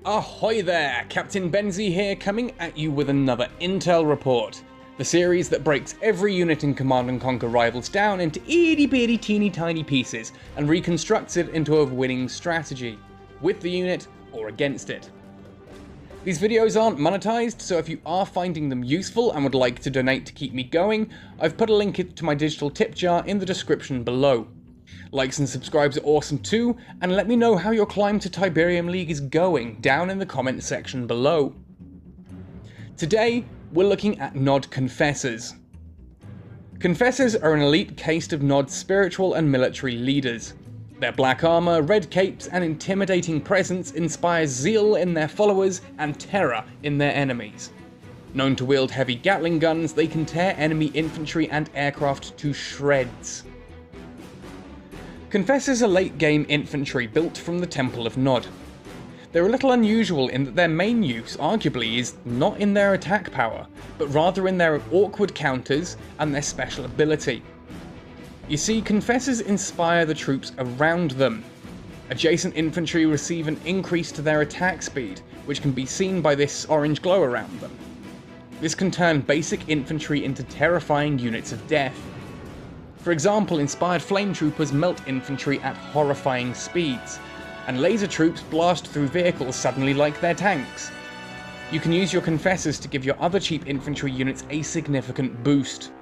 Ahoy there, Captain Benzie here, coming at you with another Intel Report. The series that breaks every unit in Command & Conquer Rivals down into itty bitty teeny tiny pieces and reconstructs it into a winning strategy, with the unit or against it. These videos aren't monetized, so if you are finding them useful and would like to donate to keep me going, I've put a link to my digital tip jar in the description below. Likes and subscribes are awesome too, and let me know how your climb to Tiberium League is going down in the comment section below. Today, we're looking at Nod Confessors. Confessors are an elite caste of Nod's spiritual and military leaders. Their black armor, red capes, and intimidating presence inspires zeal in their followers and terror in their enemies. Known to wield heavy Gatling guns, they can tear enemy infantry and aircraft to shreds. Confessors are late-game infantry built from the Temple of Nod. They're a little unusual in that their main use, arguably, is not in their attack power, but rather in their awkward counters and their special ability. You see, Confessors inspire the troops around them. Adjacent infantry receive an increase to their attack speed, which can be seen by this orange glow around them. This can turn basic infantry into terrifying units of death. For example, inspired flame troopers melt infantry at horrifying speeds, and laser troops blast through vehicles suddenly like they're tanks. You can use your Confessors to give your other cheap infantry units a significant boost.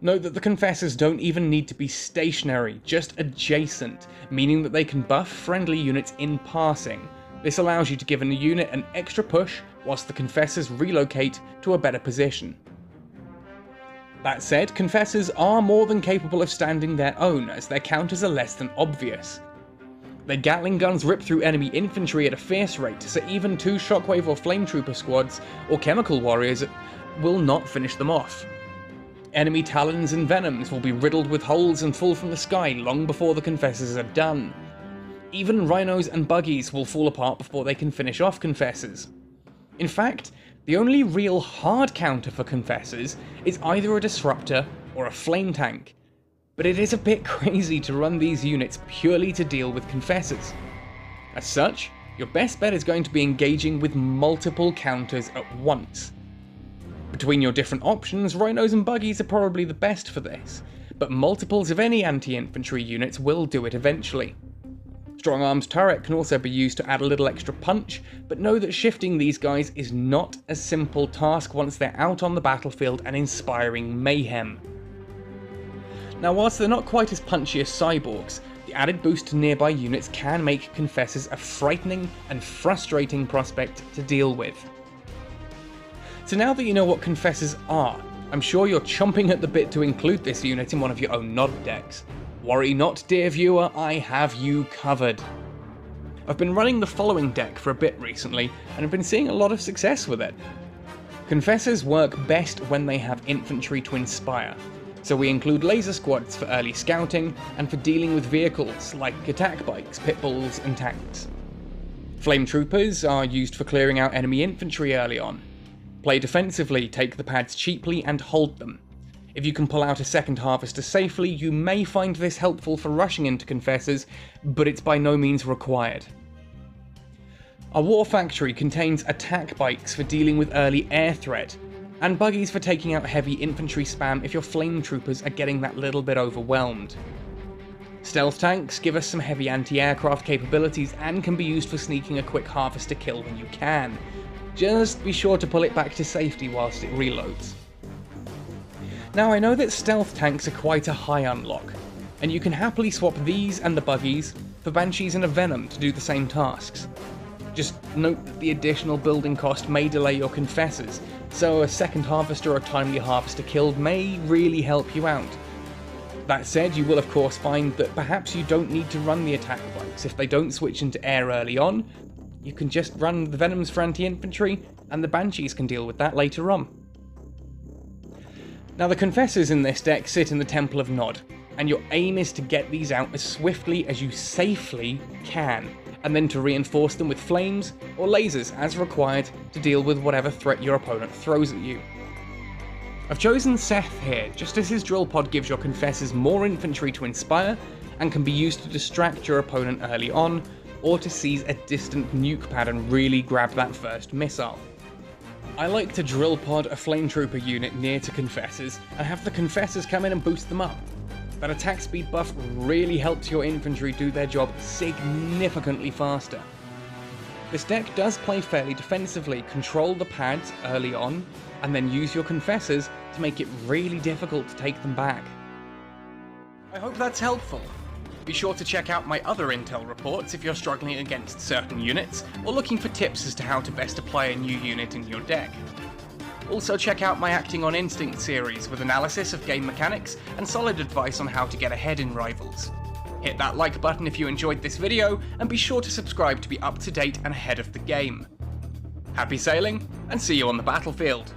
Note that the Confessors don't even need to be stationary, just adjacent, meaning that they can buff friendly units in passing. This allows you to give a unit an extra push whilst the Confessors relocate to a better position. That said, Confessors are more than capable of standing their own, as their counters are less than obvious. Their Gatling guns rip through enemy infantry at a fierce rate, so even two Shockwave or Flame Trooper squads or Chemical Warriors will not finish them off. Enemy Talons and Venoms will be riddled with holes and fall from the sky long before the Confessors are done. Even Rhinos and Buggies will fall apart before they can finish off Confessors. In fact, the only real hard counter for Confessors is either a Disruptor or a Flame Tank, but it is a bit crazy to run these units purely to deal with Confessors. As such, your best bet is going to be engaging with multiple counters at once. Between your different options, Rhinos and Buggies are probably the best for this, but multiples of any anti-infantry units will do it eventually. Strong Arms Turret can also be used to add a little extra punch, but know that shifting these guys is not a simple task once they're out on the battlefield and inspiring mayhem. Now, whilst they're not quite as punchy as cyborgs, the added boost to nearby units can make Confessors a frightening and frustrating prospect to deal with. So now that you know what Confessors are, I'm sure you're chomping at the bit to include this unit in one of your own Nod decks. Worry not, dear viewer, I have you covered. I've been running the following deck for a bit recently, and I've been seeing a lot of success with it. Confessors work best when they have infantry to inspire, so we include laser squads for early scouting and for dealing with vehicles like attack bikes, pit bulls, and tanks. Flame troopers are used for clearing out enemy infantry early on. Play defensively, take the pads cheaply, and hold them. If you can pull out a second harvester safely, you may find this helpful for rushing into Confessors, but it's by no means required. Our War Factory contains attack bikes for dealing with early air threat, and buggies for taking out heavy infantry spam if your flame troopers are getting that little bit overwhelmed. Stealth tanks give us some heavy anti-aircraft capabilities and can be used for sneaking a quick harvester kill when you can. Just be sure to pull it back to safety whilst it reloads. Now, I know that stealth tanks are quite a high unlock, and you can happily swap these and the buggies for Banshees and a Venom to do the same tasks. Just note that the additional building cost may delay your Confessors, so a second harvester or a timely harvester killed may really help you out. That said, you will of course find that perhaps you don't need to run the attack bikes. If they don't switch into air early on, you can just run the Venoms for anti-infantry, and the Banshees can deal with that later on. Now, the Confessors in this deck sit in the Temple of Nod, and your aim is to get these out as swiftly as you safely can, and then to reinforce them with flames or lasers as required to deal with whatever threat your opponent throws at you. I've chosen Seth here, just as his drill pod gives your Confessors more infantry to inspire, and can be used to distract your opponent early on, or to seize a distant nuke pad and really grab that first missile. I like to drill pod a flame trooper unit near to Confessors and have the Confessors come in and boost them up. That attack speed buff really helps your infantry do their job significantly faster. This deck does play fairly defensively, control the pads early on, and then use your Confessors to make it really difficult to take them back. I hope that's helpful. Be sure to check out my other intel reports if you're struggling against certain units, or looking for tips as to how to best apply a new unit in your deck. Also check out my Acting on Instinct series with analysis of game mechanics and solid advice on how to get ahead in Rivals. Hit that like button if you enjoyed this video, and be sure to subscribe to be up to date and ahead of the game. Happy sailing, and see you on the battlefield!